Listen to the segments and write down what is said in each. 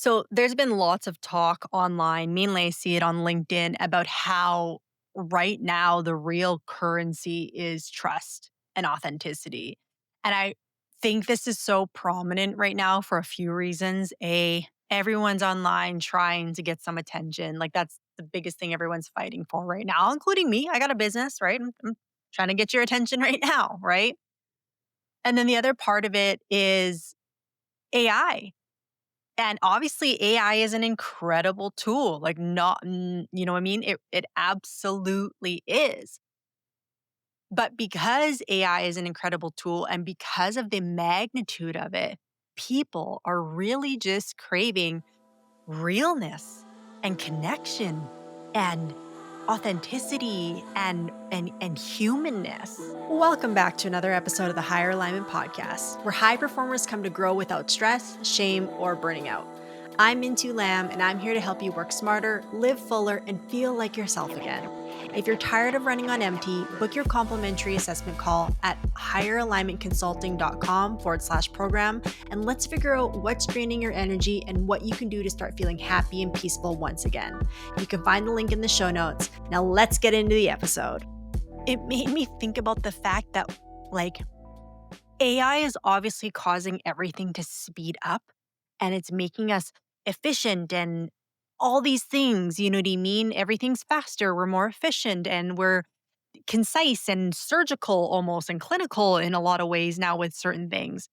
So there's been lots of talk online, mainly I see it on LinkedIn, about how right now the real currency is trust and authenticity. And I think this is so prominent right now for a few reasons. Everyone's online trying to get some attention. Like that's the biggest thing everyone's fighting for right now, including me. I got a business, right? I'm trying to get your attention right now, right? And then the other part of it is AI. And obviously AI is an incredible tool, like you know what I mean? It absolutely is. But because AI is an incredible tool and because of the magnitude of it, people are really just craving realness and connection and authenticity and humanness. Welcome back to another episode of the Higher Alignment Podcast, where high performers come to grow without stress, shame, or burning out. I'm Minh-Thu Lamb, and I'm here to help you work smarter, live fuller, and feel like yourself again. If you're tired of running on empty, book your complimentary assessment call at higheralignmentconsulting.com/program, and let's figure out what's draining your energy and what you can do to start feeling happy and peaceful once again. You can find the link in the show notes. Now let's get into the episode. It made me think about the fact that like AI is obviously causing everything to speed up and it's making us efficient and all these things, you know what I mean? Everything's faster, we're more efficient, and we're concise and surgical almost and clinical in a lot of ways now with certain things.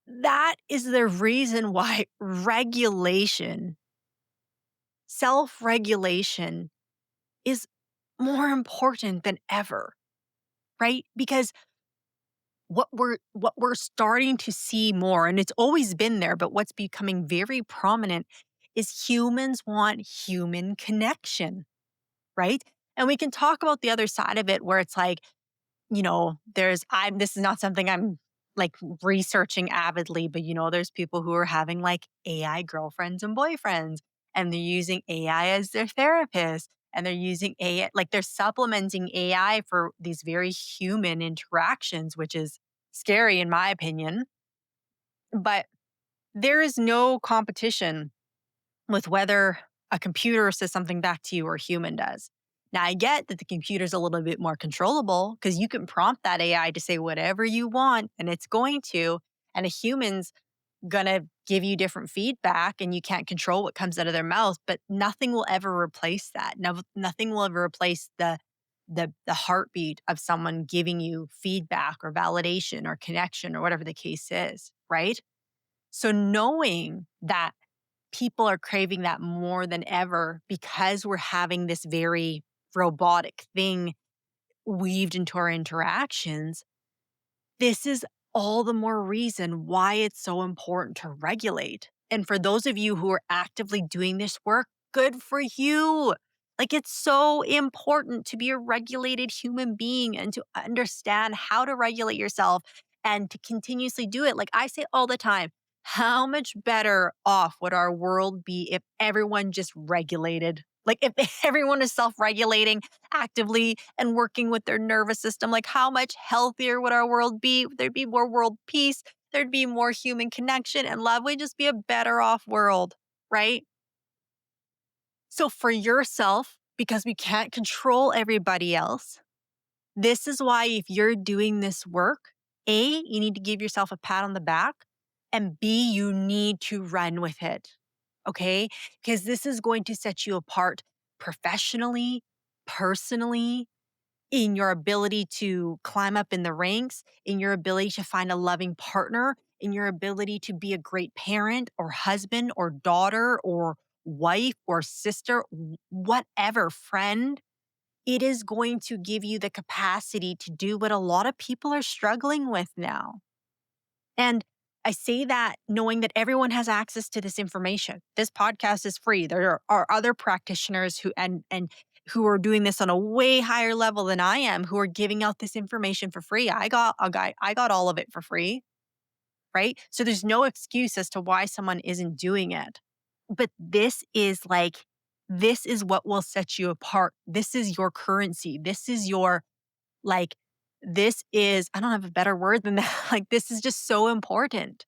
That is the reason why regulation, self regulation is more important than ever, right? Because what we're starting to see more, and it's always been there, but what's becoming very prominent is humans want human connection, right? And we can talk about the other side of it where it's like, this is not something I'm like researching avidly, but there's people who are having like AI girlfriends and boyfriends, and they're using AI as their therapist, and they're using AI, like they're supplementing AI for these very human interactions, which is scary in my opinion. But there is no competition with whether a computer says something back to you or a human does. Now, I get that the computer's a little bit more controllable because you can prompt that AI to say whatever you want and it's going to, and a human's going to give you different feedback and you can't control what comes out of their mouth, but nothing will ever replace that. No, nothing will ever replace the heartbeat of someone giving you feedback or validation or connection or whatever the case is, right? So knowing that people are craving that more than ever because we're having this very robotic thing weaved into our interactions, this is all the more reason why it's so important to regulate. And for those of you who are actively doing this work, good for you. Like it's so important to be a regulated human being and to understand how to regulate yourself and to continuously do it. Like I say all the time, how much better off would our world be if everyone just regulated? Like if everyone is self regulating actively and working with their nervous system, like how much healthier would our world be? There'd be more world peace, there'd be more human connection and love. We'd just be a better off world, right? So for yourself, because we can't control everybody else, this is why if you're doing this work, A, you need to give yourself a pat on the back, and B, you need to run with it. Okay? Because this is going to set you apart professionally, personally, in your ability to climb up in the ranks, in your ability to find a loving partner, in your ability to be a great parent or husband or daughter or wife or sister, whatever, friend. It is going to give you the capacity to do what a lot of people are struggling with now. And I say that knowing that everyone has access to this information. This podcast is free. There are other practitioners who who are doing this on a way higher level than I am, who are giving out this information for free. I got all of it for free, right? So there's no excuse as to why someone isn't doing it. But this is what will set you apart. This is your currency. This is your like, this is, I don't have a better word than that. Like, this is just so important.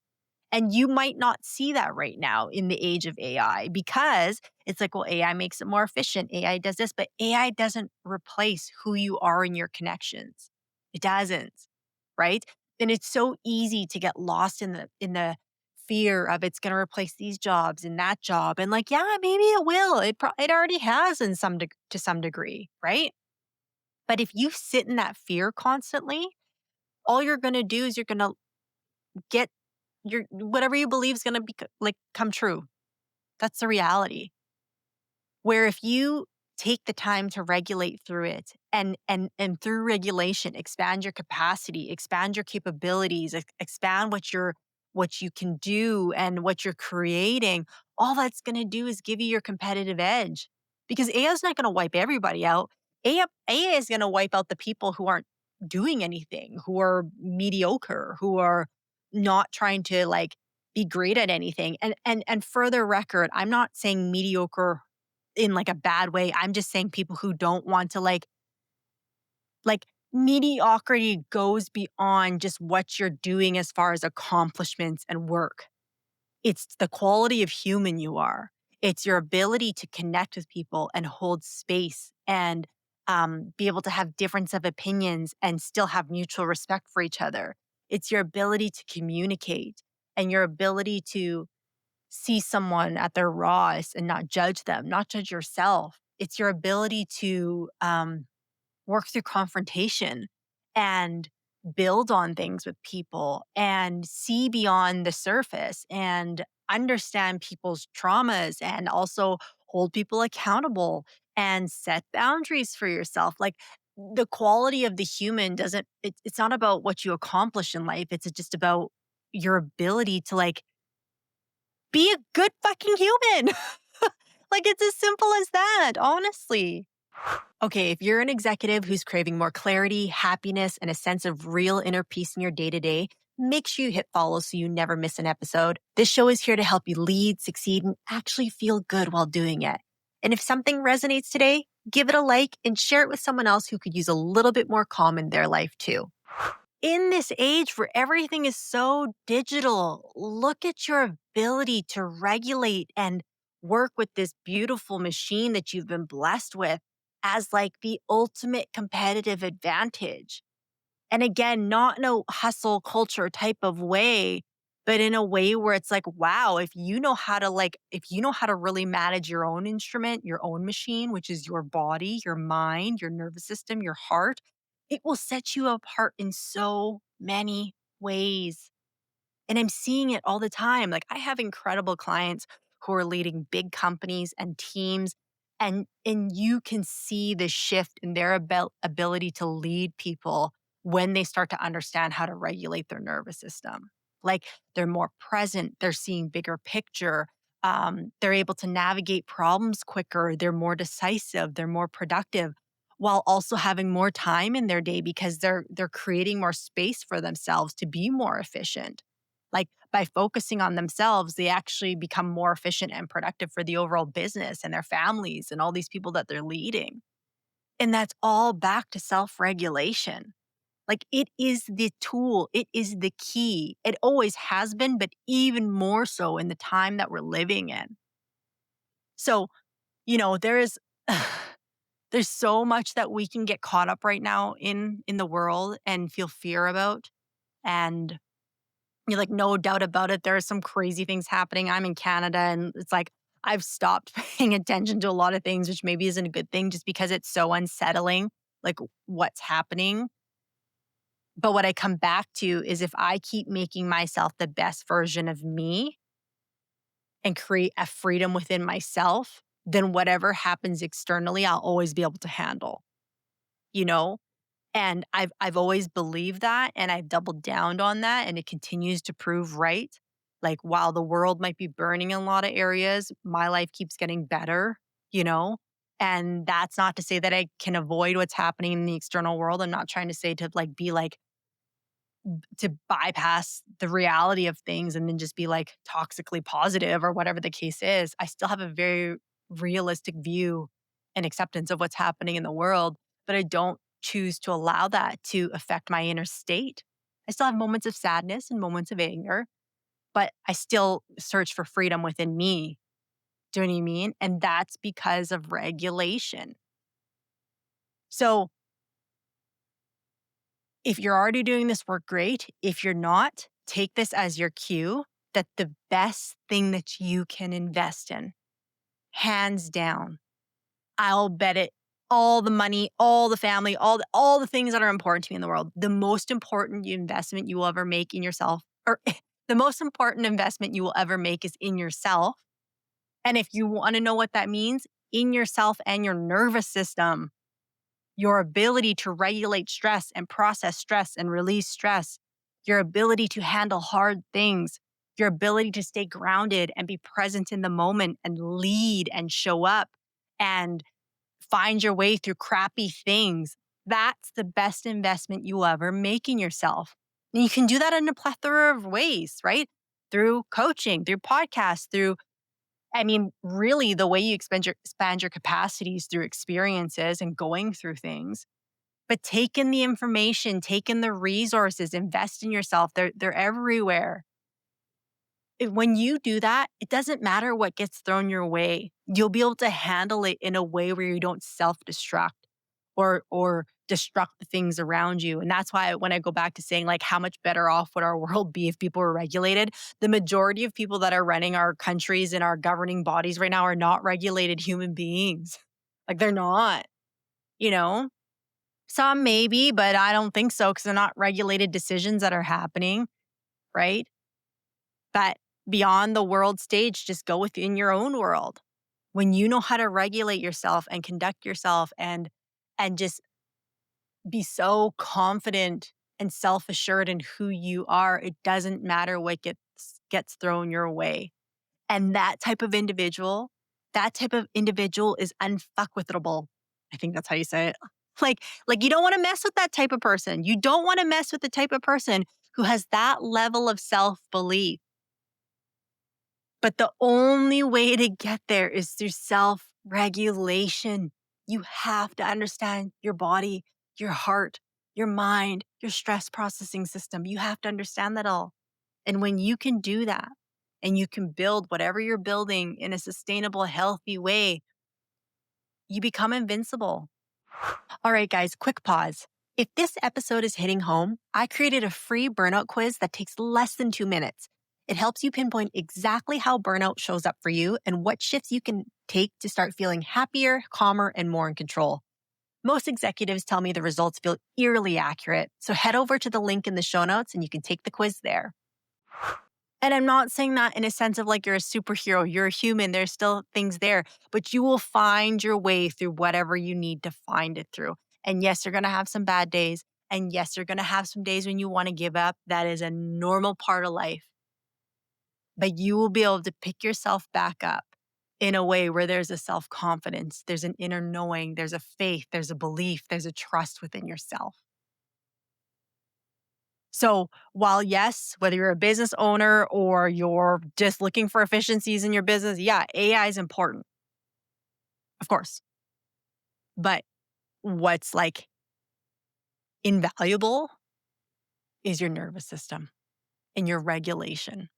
And you might not see that right now in the age of AI because it's like, well, AI makes it more efficient. AI does this, but AI doesn't replace who you are in your connections. It doesn't, right? And it's so easy to get lost in the fear of it's going to replace these jobs and that job. And like, yeah, maybe it will. It already has in to some degree, right? But if you sit in that fear constantly, all you're going to do is you're going to get your whatever you believe is going to be like come true. That's the reality. Where if you take the time to regulate through it and through regulation expand your capacity, expand your capabilities, expand what you can do and what you're creating, all that's going to do is give you your competitive edge. Because AI is not going to wipe everybody out. AI is going to wipe out the people who aren't doing anything, who are mediocre, who are not trying to like be great at anything. And further record, I'm not saying mediocre in like a bad way. I'm just saying people who don't want to like mediocrity goes beyond just what you're doing as far as accomplishments and work. It's the quality of human you are. It's your ability to connect with people and hold space and be able to have difference of opinions and still have mutual respect for each other. It's your ability to communicate and your ability to see someone at their rawest and not judge them, not judge yourself. It's your ability to work through confrontation and build on things with people and see beyond the surface and understand people's traumas and also hold people accountable and set boundaries for yourself. Like the quality of the human doesn't, it's not about what you accomplish in life. It's just about your ability to like be a good fucking human. Like, it's as simple as that, honestly. Okay, if you're an executive who's craving more clarity, happiness, and a sense of real inner peace in your day to day, make sure you hit follow so you never miss an episode. This show is here to help you lead, succeed, and actually feel good while doing it. And if something resonates today, give it a like and share it with someone else who could use a little bit more calm in their life too. In this age where everything is so digital, look at your ability to regulate and work with this beautiful machine that you've been blessed with as like the ultimate competitive advantage. And again, not in a hustle culture type of way, but in a way where it's like, wow, if you know how to really manage your own instrument, your own machine, which is your body, your mind, your nervous system, your heart, it will set you apart in so many ways. And I'm seeing it all the time. Like I have incredible clients who are leading big companies and teams and you can see the shift in their ability to lead people when they start to understand how to regulate their nervous system. Like they're more present, they're seeing bigger picture, they're able to navigate problems quicker, they're more decisive, they're more productive while also having more time in their day because they're creating more space for themselves to be more efficient. Like by focusing on themselves, they actually become more efficient and productive for the overall business and their families and all these people that they're leading. And that's all back to self regulation. Like it is the tool, it is the key. It always has been, but even more so in the time that we're living in. So, there is. There's so much that we can get caught up right now in the world and feel fear about. And you're like, no doubt about it. There are some crazy things happening. I'm in Canada and it's like I've stopped paying attention to a lot of things, which maybe isn't a good thing just because it's so unsettling, like what's happening. But what I come back to is if I keep making myself the best version of me and create a freedom within myself, then whatever happens externally, I'll always be able to handle, you know? And I've always believed that and I've doubled down on that and it continues to prove right. Like while the world might be burning in a lot of areas, my life keeps getting better, you know? And that's not to say that I can avoid what's happening in the external world. I'm not trying to say to like be like to bypass the reality of things and then just be like toxically positive or whatever the case is. I still have a very realistic view and acceptance of what's happening in the world, but I don't choose to allow that to affect my inner state. I still have moments of sadness and moments of anger, but I still search for freedom within me. Do you know what I mean? And that's because of regulation. So if you're already doing this work, great. If you're not, take this as your cue that the best thing that you can invest in, hands down, I'll bet it all the money, all the family, all the things that are important to me in the world. The most important investment you will ever make in yourself, or the most important investment you will ever make is in yourself. And if you want to know what that means, in yourself and your nervous system, your ability to regulate stress and process stress and release stress, your ability to handle hard things, your ability to stay grounded and be present in the moment and lead and show up and find your way through crappy things. That's the best investment you will ever make in yourself. And you can do that in a plethora of ways, right? Through coaching, through podcasts, through, I mean, really the way you expand your capacities through experiences and going through things. But take in the information, take in the resources, invest in yourself. They're everywhere. When you do that, it doesn't matter what gets thrown your way. You'll be able to handle it in a way where you don't self-destruct or destruct the things around you. And that's why when I go back to saying like how much better off would our world be if people were regulated, the majority of people that are running our countries and our governing bodies right now are not regulated human beings. Like they're not, you know? Some maybe, but I don't think so because they're not regulated decisions that are happening, right? But beyond the world stage, just go within your own world. When you know how to regulate yourself and conduct yourself and just be so confident and self-assured in who you are, it doesn't matter what gets thrown your way. And that type of individual is unfuckwithable. I think that's how you say it. Like you don't want to mess with that type of person. You don't want to mess with the type of person who has that level of self-belief. But the only way to get there is through self-regulation. You have to understand your body, your heart, your mind, your stress processing system. You have to understand that all. And when you can do that and you can build whatever you're building in a sustainable, healthy way, you become invincible. All right, guys, quick pause. If this episode is hitting home, I created a free burnout quiz that takes less than 2 minutes. It helps you pinpoint exactly how burnout shows up for you and what shifts you can take to start feeling happier, calmer, and more in control. Most executives tell me the results feel eerily accurate, so head over to the link in the show notes and you can take the quiz there. And I'm not saying that in a sense of like you're a superhero, you're a human, there's still things there, but you will find your way through whatever you need to find it through. And yes, you're going to have some bad days. And yes, you're going to have some days when you want to give up. That is a normal part of life. But you will be able to pick yourself back up in a way where there's a self confidence, there's an inner knowing, there's a faith, there's a belief, there's a trust within yourself. So while yes, whether you're a business owner or you're just looking for efficiencies in your business, yeah, AI is important, of course. But what's like invaluable is your nervous system and your regulation.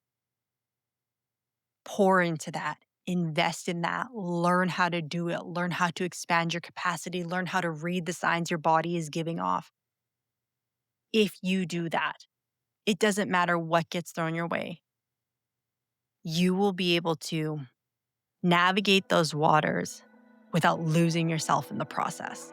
Pour into that, invest in that, learn how to do it, learn how to expand your capacity, learn how to read the signs your body is giving off. If you do that, it doesn't matter what gets thrown your way. You will be able to navigate those waters without losing yourself in the process.